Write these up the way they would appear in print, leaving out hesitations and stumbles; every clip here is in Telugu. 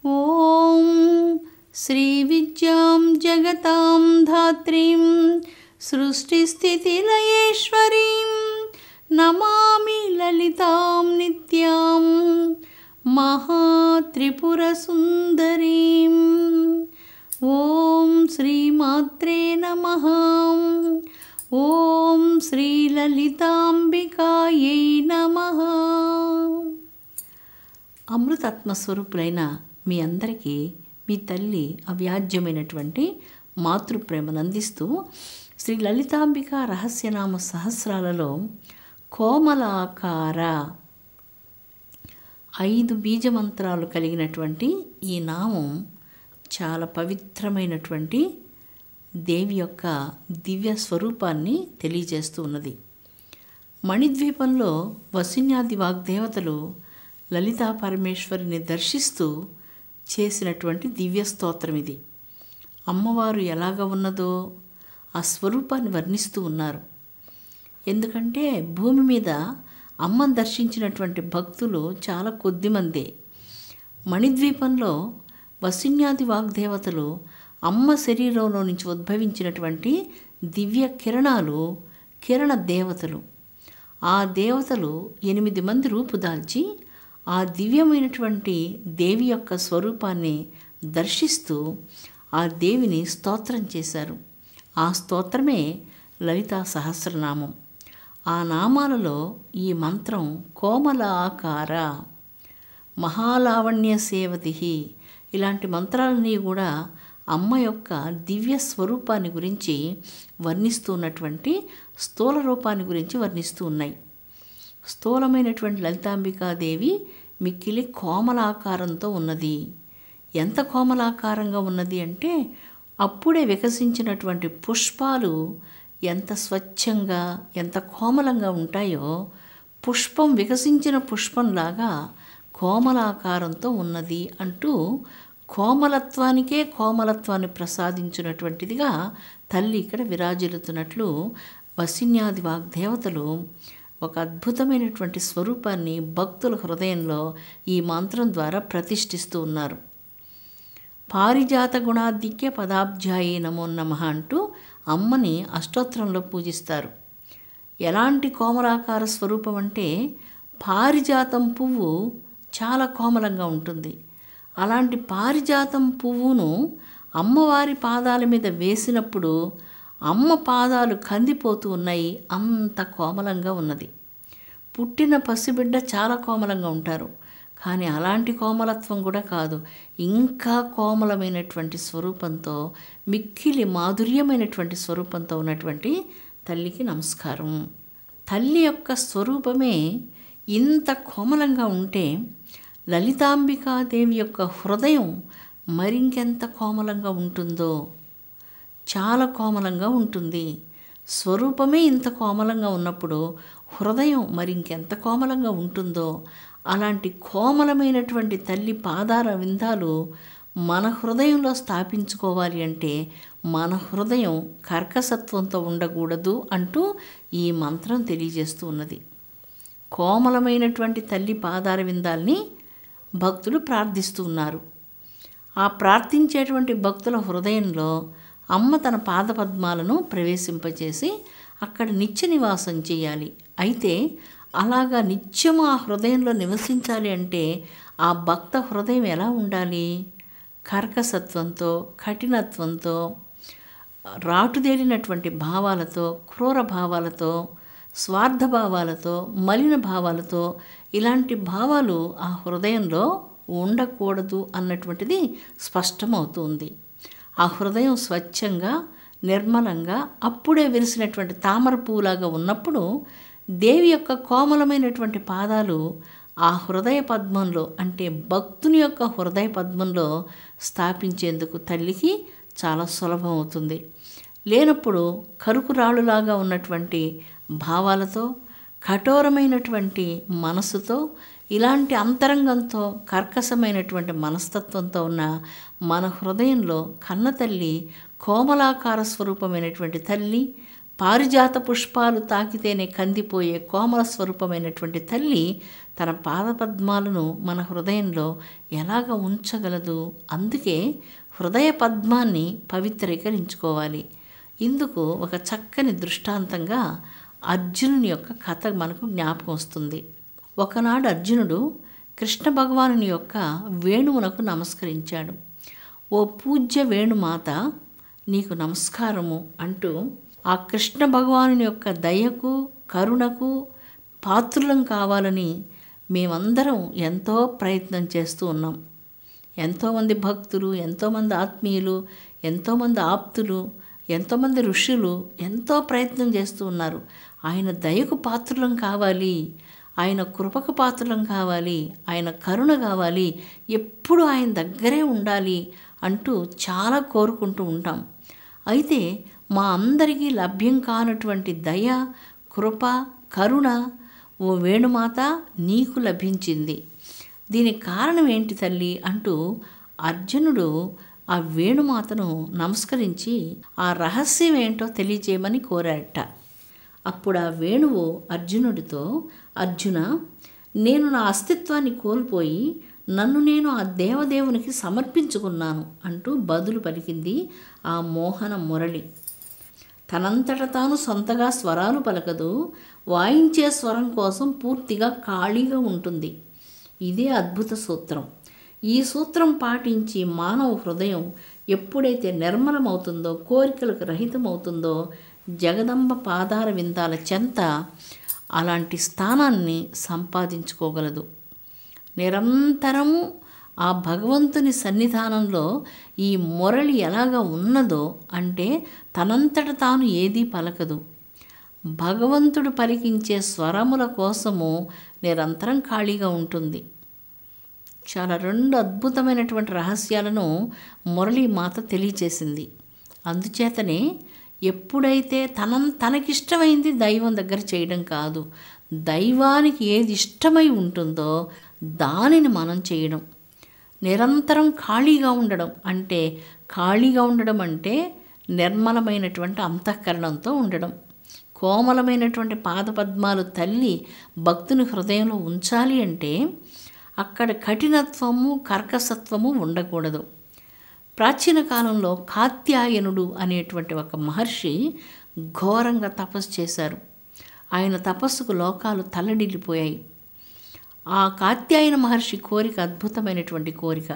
ఓం శ్రీ విద్యాం జగతాం ధాత్రీం సృష్టిస్థితిలయేశ్వరీం నమామి లలితాం నిత్యాం మహాత్రిపురసుందరీం. ఓం శ్రీమాత్రే నమః. ఓం శ్రీ లలితాంబికాయై నమః. అమృతాత్మస్వరూపులైన మీ అందరికీ మీ తల్లి అవ్యాజ్యమైనటువంటి మాతృప్రేమను అందిస్తూ శ్రీ లలితాంబిక రహస్యనామ సహస్రాలలో కోమలాకార 5 బీజమంత్రాలు కలిగినటువంటి ఈ నామం చాలా పవిత్రమైనటువంటి దేవి యొక్క దివ్య స్వరూపాన్ని తెలియజేస్తూ ఉన్నది. మణిద్వీపంలో వసిన్యాది వాగ్దేవతలు లలితా పరమేశ్వరిని దర్శిస్తూ చేసినటువంటి దివ్య స్తోత్రం ఇది. అమ్మవారు ఎలాగ ఉన్నదో ఆ స్వరూపాన్ని వర్ణిస్తూ ఉన్నారు. ఎందుకంటే భూమి మీద అమ్మను దర్శించినటువంటి భక్తులు చాలా కొద్దిమందే. మణిద్వీపంలో వసిన్యాది వాగ్దేవతలు అమ్మ శరీరంలో నుంచి ఉద్భవించినటువంటి దివ్య కిరణాలు, కిరణ దేవతలు. ఆ దేవతలు 8 మంది రూపుదాల్చి ఆ దివ్యమైనటువంటి దేవి యొక్క స్వరూపాన్ని దర్శిస్తూ ఆ దేవిని స్తోత్రం చేశారు. ఆ స్తోత్రమే లలితా సహస్రనామం. ఆ నామాలలో ఈ మంత్రం కోమలాకార, మహాలావణ్య సేవతిహి, ఇలాంటి మంత్రాలన్నీ కూడా అమ్మ యొక్క దివ్య స్వరూపాన్ని గురించి వర్ణిస్తున్నటువంటి స్థూల రూపాన్ని గురించి వర్ణిస్తూ ఉన్నాయి. స్థూలమైనటువంటి లలితాంబికాదేవి మిక్కిలి కోమలాకారంతో ఉన్నది. ఎంత కోమలాకారంగా ఉన్నది అంటే అప్పుడే వికసించినటువంటి పుష్పాలు ఎంత స్వచ్ఛంగా ఎంత కోమలంగా ఉంటాయో పుష్పం వికసించిన పుష్పంలాగా కోమలాకారంతో ఉన్నది అంటూ కోమలత్వానికే కోమలత్వాన్ని ప్రసాదించినటువంటిదిగా తల్లి ఇక్కడ విరాజిల్లుతున్నట్లు వసిన్యాది వాగ్దేవతలు ఒక అద్భుతమైనటువంటి స్వరూపాన్ని భక్తుల హృదయంలో ఈ మంత్రం ద్వారా ప్రతిష్ఠిస్తూ ఉన్నారు. పారిజాత గుణాధిక్య పదాబ్జాయే నమో నమః అంటూ అమ్మని అష్టోత్తరంలో పూజిస్తారు. ఎలాంటి కోమలాకార స్వరూపం అంటే పారిజాతం పువ్వు చాలా కోమలంగా ఉంటుంది. అలాంటి పారిజాతం పువ్వును అమ్మవారి పాదాల మీద వేసినప్పుడు అమ్మ పాదాలు కందిపోతూ ఉన్నాయి. అంత కోమలంగా ఉన్నది. పుట్టిన పసిబిడ్డ చాలా కోమలంగా ఉంటారు, కానీ అలాంటి కోమలత్వం కూడా కాదు, ఇంకా కోమలమైనటువంటి స్వరూపంతో, మిక్కిలి మాధుర్యమైనటువంటి స్వరూపంతో ఉన్నటువంటి తల్లికి నమస్కారం. తల్లి యొక్క స్వరూపమే ఇంత కోమలంగా ఉంటే లలితాంబికాదేవి యొక్క హృదయం మరింకెంత కోమలంగా ఉంటుందో. చాలా కోమలంగా ఉంటుంది. స్వరూపమే ఇంత కోమలంగా ఉన్నప్పుడు హృదయం మరింకెంత కోమలంగా ఉంటుందో. అలాంటి కోమలమైనటువంటి తల్లి పాదాల విందాలు మన హృదయంలో స్థాపించుకోవాలి అంటే మన హృదయం కర్కసత్వంతో ఉండకూడదు అంటూ ఈ మంత్రం తెలియజేస్తూ ఉన్నది. కోమలమైనటువంటి తల్లి పాదాల విందాల్ని భక్తులు ప్రార్థిస్తూ ఉన్నారు. ఆ ప్రార్థించేటువంటి భక్తుల హృదయంలో అమ్మ తన పాదపద్మాలను ప్రవేశింపచేసి అక్కడ నిత్య నివాసం చేయాలి. అయితే అలాగా నిత్యం ఆ హృదయంలో నివసించాలి అంటే ఆ భక్త హృదయం ఎలా ఉండాలి? కర్కసత్వంతో, కఠినత్వంతో, రాటుదేలినటువంటి భావాలతో, క్రూర భావాలతో, స్వార్థ భావాలతో, మలిన భావాలతో, ఇలాంటి భావాలు ఆ హృదయంలో ఉండకూడదు అన్నటువంటిది స్పష్టమవుతుంది. ఆ హృదయం స్వచ్ఛంగా, నిర్మలంగా, అప్పుడే విరిసినటువంటి తామర పువ్వులాగా ఉన్నప్పుడు దేవి యొక్క కోమలమైనటువంటి పాదాలు ఆ హృదయ పద్మంలో, అంటే భక్తుని యొక్క హృదయ పద్మంలో స్థాపించేందుకు తల్లికి చాలా సులభం అవుతుంది. లేనప్పుడు కరుకురాళ్ళులాగా ఉన్నటువంటి భావాలతో, కఠోరమైనటువంటి మనసుతో, ఇలాంటి అంతరంగంతో, కర్కశమైనటువంటి మనస్తత్వంతో ఉన్న మన హృదయంలో కన్నతల్లి కోమలాకార స్వరూపమైనటువంటి తల్లి పారిజాత పుష్పాలు తాకితేనే కందిపోయే కోమల స్వరూపమైనటువంటి తల్లి తన పాదపద్మాలను మన హృదయంలో ఎలాగ ఉంచగలదు? అందుకే హృదయ పద్మాన్ని పవిత్రీకరించుకోవాలి. ఇందుకు ఒక చక్కని దృష్టాంతంగా అర్జునుని యొక్క కథ మనకు జ్ఞాపకం వస్తుంది. ఒకనాడు అర్జునుడు కృష్ణ భగవానుని యొక్క వేణువునకు నమస్కరించాడు. ఓ పూజ్య వేణుమాత, నీకు నమస్కారము అంటూ ఆ కృష్ణ భగవానుని యొక్క దయకు కరుణకు పాత్రులం కావాలని మేమందరం ఎంతో ప్రయత్నం చేస్తూ ఉన్నాం. ఎంతోమంది భక్తులు, ఎంతోమంది ఆత్మీయులు, ఎంతోమంది ఆప్తులు, ఎంతోమంది ఋషులు ఎంతో ప్రయత్నం చేస్తూ ఉన్నారు. ఆయన దయకు పాత్రులం కావాలి, ఆయన కృపకు పాత్రులం కావాలి, ఆయన కరుణ కావాలి, ఎప్పుడు ఆయన దగ్గరే ఉండాలి అంటూ చాలా కోరుకుంటూ ఉంటాం. అయితే మా అందరికీ లభ్యం కానటువంటి దయ, కృప, కరుణ ఓ వేణుమాత నీకు లభించింది. దీనికి కారణం ఏంటి తల్లి అంటూ అర్జునుడు ఆ వేణుమాతను నమస్కరించి ఆ రహస్యం ఏంటో తెలియజేయమని కోరాడట. అప్పుడు ఆ వేణువు అర్జునుడితో, అర్జున, నేను నా అస్తిత్వాన్ని కోల్పోయి నన్ను నేను ఆ దేవదేవునికి సమర్పించుకున్నాను అంటూ బదులు పలికింది ఆ మోహన మురళి. తనంతట తాను సొంతగా స్వరాలు పలకదు, వాయించే స్వరం కోసం పూర్తిగా ఖాళీగా ఉంటుంది. ఇదే అద్భుత సూత్రం. ఈ సూత్రం పాటించి మానవ హృదయం ఎప్పుడైతే నిర్మలమవుతుందో, కోరికలకు రహితమవుతుందో, జగదంబ పాదార విందాల చెంత అలాంటి స్థానాన్ని సంపాదించుకోగలదు. నిరంతరము ఆ భగవంతుని సన్నిధానంలో ఈ మురళి ఎలాగ ఉన్నదో అంటే తనంతట తాను ఏదీ పలకదు. భగవంతుడు పలికించే స్వరముల కోసము నిరంతరం ఖాళీగా ఉంటుంది. చాలా 2 అద్భుతమైనటువంటి రహస్యాలను మురళీ మాత తెలియచేసింది. అందుచేతనే ఎప్పుడైతే తనకిష్టమైంది దైవం దగ్గర చేయడం కాదు, దైవానికి ఏది ఇష్టమై ఉంటుందో దానిని మనం చేయడం. నిరంతరం ఖాళీగా ఉండడం అంటే, ఖాళీగా ఉండడం అంటే నిర్మలమైనటువంటి అంతఃకరణంతో ఉండడం. కోమలమైనటువంటి పాదపద్మాలు తల్లి భక్తుని హృదయంలో ఉంచాలి అంటే అక్కడ కఠినత్వము, కర్కసత్వము ఉండకూడదు. ప్రాచీన కాలంలో కాత్యాయనుడు అనేటువంటి ఒక మహర్షి ఘోరంగా తపస్సు చేశారు. ఆయన తపస్సుకు లోకాలు తల్లడిల్లిపోయాయి. ఆ కాత్యాయన మహర్షి కోరిక అద్భుతమైనటువంటి కోరిక.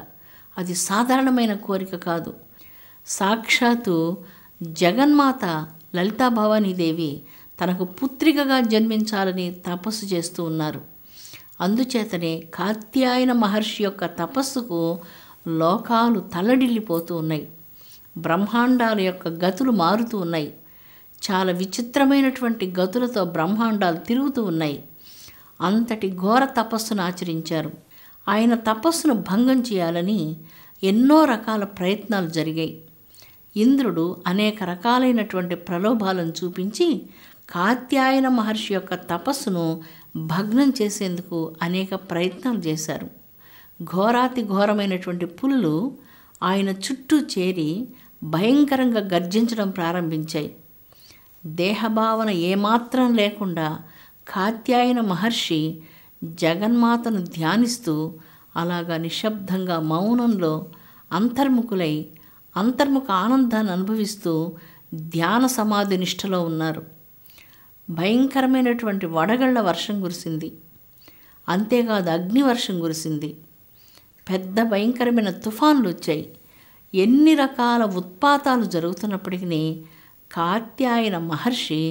అది సాధారణమైన కోరిక కాదు. సాక్షాత్తు జగన్మాత లలితా భవానీదేవి తనకు పుత్రికగా జన్మించాలని తపస్సు చేస్తూ ఉన్నారు. అందుచేతనే కాత్యాయన మహర్షి యొక్క తపస్సుకు లోకాలు తల్లడిల్లిపోతూ ఉన్నాయి. బ్రహ్మాండాల యొక్క గతులు మారుతూ ఉన్నాయి. చాలా విచిత్రమైనటువంటి గతులతో బ్రహ్మాండాలు తిరుగుతూ ఉన్నాయి. అంతటి ఘోర తపస్సును ఆచరించారు. ఆయన తపస్సును భంగం చేయాలని ఎన్నో రకాల ప్రయత్నాలు జరిగాయి. ఇంద్రుడు అనేక రకాలైనటువంటి ప్రలోభాలను చూపించి కాత్యాయన మహర్షి యొక్క తపస్సును భగ్నం చేసేందుకు అనేక ప్రయత్నాలు చేశారు. ఘోరాతి ఘోరమైనటువంటి పులులు ఆయన చుట్టూ చేరి భయంకరంగా గర్జించడం ప్రారంభించాయి. దేహభావన ఏమాత్రం లేకుండా కాత్యాయన మహర్షి జగన్మాతను ధ్యానిస్తూ అలాగా నిశ్శబ్దంగా మౌనంలో అంతర్ముఖులై అంతర్ముఖ ఆనందాన్ని అనుభవిస్తూ ధ్యాన సమాధి నిష్టలో ఉన్నారు. భయంకరమైనటువంటి వడగళ్ల వర్షం కురిసింది. అంతేకాదు అగ్ని వర్షం కురిసింది. పెద్ద భయంకరమైన తుఫాన్లు వచ్చాయి. ఎన్ని రకాల ఉత్పాతాలు జరుగుతున్నప్పటికీ కాత్యాయన మహర్షి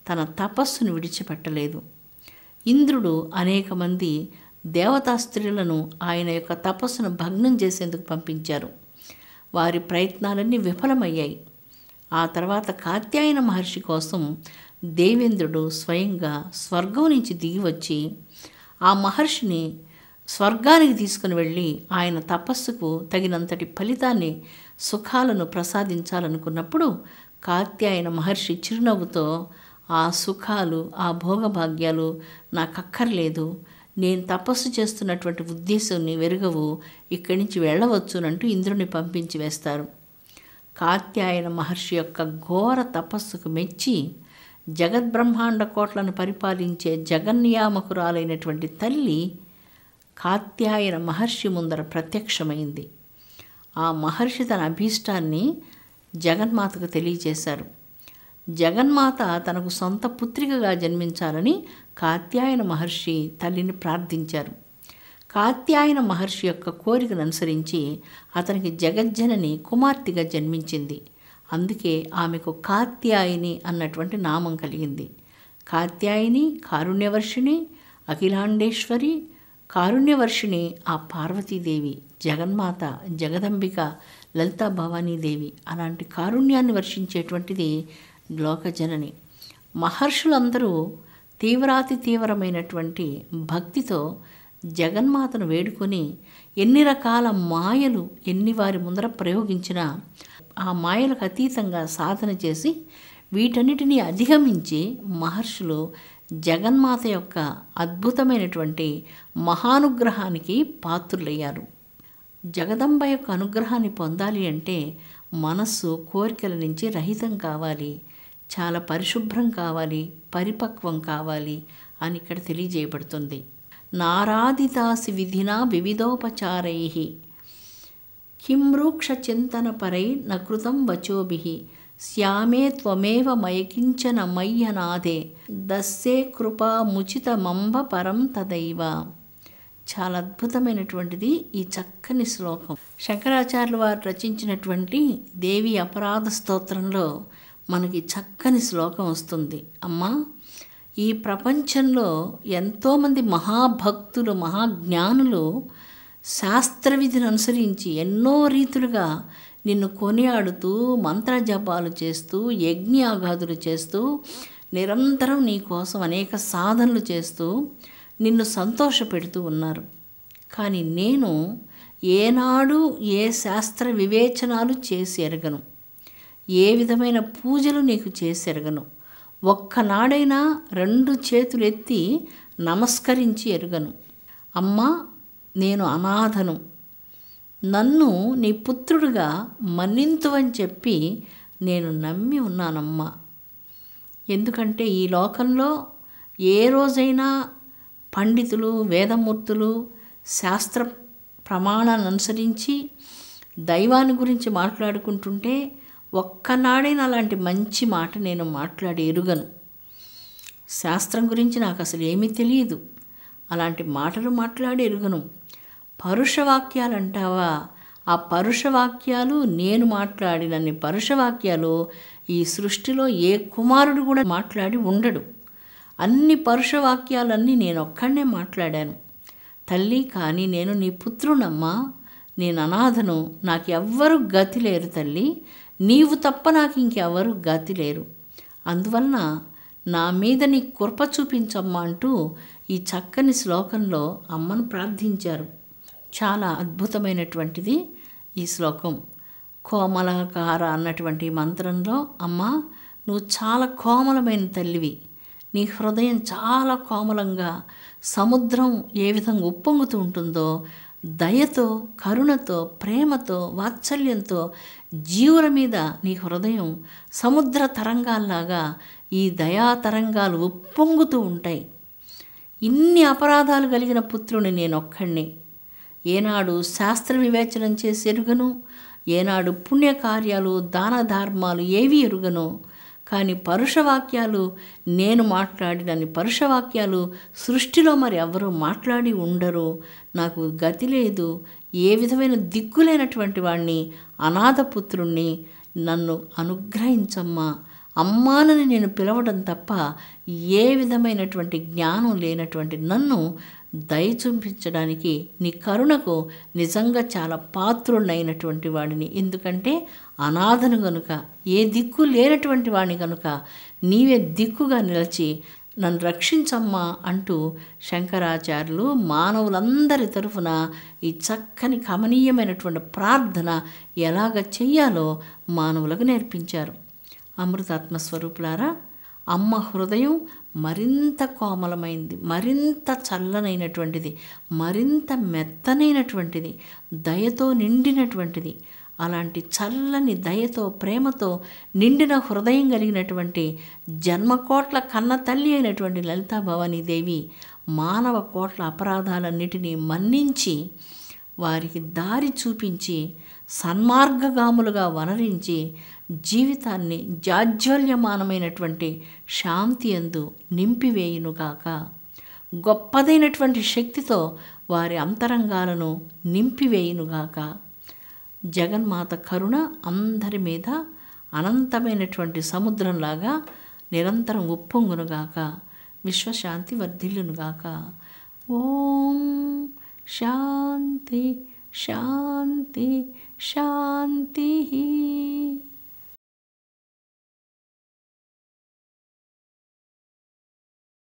తన తపస్సును విడిచిపెట్టలేదు. ఇంద్రుడు అనేక మంది దేవతా స్త్రీలను ఆయన యొక్క తపస్సును భగ్నం చేసేందుకు పంపించారు. వారి ప్రయత్నాలన్నీ విఫలమయ్యాయి. ఆ తర్వాత కాత్యాయన మహర్షి కోసం దేవేంద్రుడు స్వయంగా స్వర్గం నుంచి దిగి వచ్చి ఆ మహర్షిని స్వర్గానికి తీసుకుని వెళ్ళి ఆయన తపస్సుకు తగినంతటి ఫలితాన్ని, సుఖాలను ప్రసాదించాలనుకున్నప్పుడు కాత్యాయన మహర్షి చిరునవ్వుతో, ఆ సుఖాలు, ఆ భోగభాగ్యాలు నాకు అక్కర్లేదు, నేను తపస్సు చేస్తున్నటువంటి ఉద్దేశాన్ని వెరుగవు, ఇక్కడి నుంచి వెళ్ళవచ్చునంటూ ఇంద్రుని పంపించి వేస్తారు. కాత్యాయన మహర్షి యొక్క ఘోర తపస్సుకు మెచ్చి జగద్బ్రహ్మాండ కోట్లను పరిపాలించే జగన్నియామకురాలైనటువంటి తల్లి కాత్యాయన మహర్షి ముందర ప్రత్యక్షమైంది. ఆ మహర్షి తన అభీష్టాన్ని జగన్మాతకు తెలియజేశారు. జగన్మాత తనకు సొంత పుత్రికగా జన్మించాలని కాత్యాయన మహర్షి తల్లిని ప్రార్థించారు. కాత్యాయన మహర్షి యొక్క కోరికను అనుసరించి అతనికి జగజ్జనని కుమార్తెగా జన్మించింది. అందుకే ఆమెకు కాత్యాయిని అన్నటువంటి నామం కలిగింది. కాత్యాయిని, కారుణ్యవర్షిణి, అఖిలాండేశ్వరి, కారుణ్యవర్షిణి ఆ పార్వతీదేవి, జగన్మాత, జగదంబిక, లలితా భవానీదేవి. అలాంటి కారుణ్యాన్ని వర్షించేటువంటిది లోకజనని. మహర్షులందరూ తీవ్రాతి తీవ్రమైనటువంటి భక్తితో జగన్మాతను వేడుకొని ఎన్ని రకాల మాయలు ఎన్ని వారి ముందర ప్రయోగించినా ఆ మాయలకు అతీతంగా సాధన చేసి వీటన్నిటినీ అధిగమించి మహర్షులు జగన్మాత యొక్క అద్భుతమైనటువంటి మహానుగ్రహానికి పాత్రులయ్యారు. జగదంబ యొక్క అనుగ్రహాన్ని పొందాలి అంటే మనస్సు కోరికల నుంచి రహితం కావాలి, చాలా పరిశుభ్రం కావాలి, పరిపక్వం కావాలి అని ఇక్కడ తెలియజేయబడుతుంది. నారాదితాసి విధినా వివిధోపచారై కింరూక్ష చింతనపరై నకృతం వచోభిః శ్యామే త్వమేవ మయకించన మయ్యనాథే దస్సే కృపాముచితమంబ పరం తదైవ. చాలా అద్భుతమైనటువంటిది ఈ చక్కని శ్లోకం. శంకరాచార్యులు వారు రచించినటువంటి దేవి అపరాధ స్తోత్రంలో మనకి చక్కని శ్లోకం వస్తుంది. అమ్మా, ఈ ప్రపంచంలో ఎంతోమంది మహాభక్తులు, మహాజ్ఞానులు శాస్త్రవిధిని అనుసరించి ఎన్నో రీతులుగా నిన్ను కొనియాడుతూ మంత్రజపాలు చేస్తూ యజ్ఞయాగాదులు చేస్తూ నిరంతరం నీ కోసం అనేక సాధనలు చేస్తూ నిన్ను సంతోషపెడుతూ ఉన్నారు. కానీ నేను ఏనాడు ఏ శాస్త్ర వివేచనాలు చేసి ఎరగను, ఏ విధమైన పూజలు నీకు చేసి ఎరగను, ఒక్కనాడైనా 2 చేతులు ఎత్తి నమస్కరించి ఎరుగను. అమ్మా, నేను అనాథను, నన్ను నీ పుత్రుడిగా మన్నింతువని చెప్పి నేను నమ్మి ఉన్నానమ్మా. ఎందుకంటే ఈ లోకంలో ఏ రోజైనా పండితులు, వేదమూర్తులు శాస్త్ర ప్రమాణాన్ని అనుసరించి దైవాన్ని గురించి మాట్లాడుకుంటుంటే ఒక్కనాడైనా అలాంటి మంచి మాట నేను మాట్లాడి ఎరుగను. శాస్త్రం గురించి నాకు అసలు ఏమీ తెలియదు, అలాంటి మాటలు మాట్లాడి ఎరుగను. పరుషవాక్యాలు అంటావా? ఆ పరుషవాక్యాలు నేను మాట్లాడినన్ని పరుషవాక్యాలు ఈ సృష్టిలో ఏ కుమారుడు కూడా మాట్లాడి ఉండడు. అన్ని పరుషవాక్యాలన్నీ నేను ఒక్కడనే మాట్లాడాను. తల్లి, కానీ నేను నీ పుత్రునమ్మా, నేను అనాథను, నాకు ఎవ్వరూ గతి లేరు తల్లి, నీవు తప్ప నాకు ఇంకెవరు గతి లేరు. అందువలన నా మీద నీ కృప చూపించమ్మా అంటూ ఈ చక్కని శ్లోకంలో అమ్మను ప్రార్థించారు. చాలా అద్భుతమైనటువంటిది ఈ శ్లోకం. కోమలాకార అన్నటువంటి మంత్రంలో, అమ్మా నువ్వు చాలా కోమలమైన తల్లివి, నీ హృదయం చాలా కోమలంగా సముద్రం ఏ విధంగా ఉప్పొంగుతూ ఉంటుందో దయతో, కరుణతో, ప్రేమతో, వాత్సల్యంతో జీవుల మీద నీ హృదయం సముద్ర తరంగాల్లాగా ఈ దయా తరంగాలు ఉప్పొంగుతూ ఉంటాయి. ఇన్ని అపరాధాలు కలిగిన పుత్రుని నేనొక్కడిని. ఏనాడు శాస్త్ర వివేచనం చేసి ఎరుగను, ఏనాడు పుణ్యకార్యాలు, దాన ధర్మాలు ఏవి ఎరుగను. కానీ పరుషవాక్యాలు నేను మాట్లాడినన్ని పరుషవాక్యాలు సృష్టిలో మరి ఎవరూ మాట్లాడి ఉండరు. నాకు గతి లేదు, ఏ విధమైన దిక్కులేనటువంటి వాణ్ణి, అనాథపుత్రుణ్ణి, నన్ను అనుగ్రహించమ్మా. అమ్మానని నేను పిలవడం తప్ప ఏ విధమైనటువంటి జ్ఞానం లేనటువంటి నన్ను దయ చూపించడానికి నీ కరుణకు నిజంగా చాలా పాత్రుడైనటువంటి వాడిని. ఎందుకంటే అనాథను గనుక, ఏ దిక్కు లేనటువంటి వాడిని కనుక నీవే దిక్కుగా నిలిచి నన్ను రక్షించమ్మా అంటూ శంకరాచార్యులు మానవులందరి తరఫున ఈ చక్కని కమనీయమైనటువంటి ప్రార్థన ఎలాగ చెయ్యాలో మానవులకు నేర్పించారు. అమృతాత్మస్వరూపులారా, అమ్మ హృదయం మరింత కోమలమైంది, మరింత చల్లనైనటువంటిది, మరింత మెత్తనైనటువంటిది, దయతో నిండినటువంటిది. అలాంటి చల్లని దయతో ప్రేమతో నిండిన హృదయం కలిగినటువంటి జన్మకోట్ల కన్న తల్లి అయినటువంటి లలితా భవానీదేవి మానవ కోట్ల అపరాధాలన్నిటినీ మన్నించి వారికి దారి చూపించి సన్మార్గగాములుగా వనరించి జీవితాన్ని జాజ్వల్యమానమైనటువంటి శాంతి యందు నింపివేయునుగాక. గొప్పదైనటువంటి శక్తితో వారి అంతరంగాలను నింపివేయునుగాక. జగన్మాత కరుణ అందరి మీద అనంతమైనటువంటి సముద్రంలాగా నిరంతరం ఉప్పొంగునుగాక. విశ్వశాంతి వర్ధిల్లునుగాక. ఓం శాంతి శాంతి శాంతి.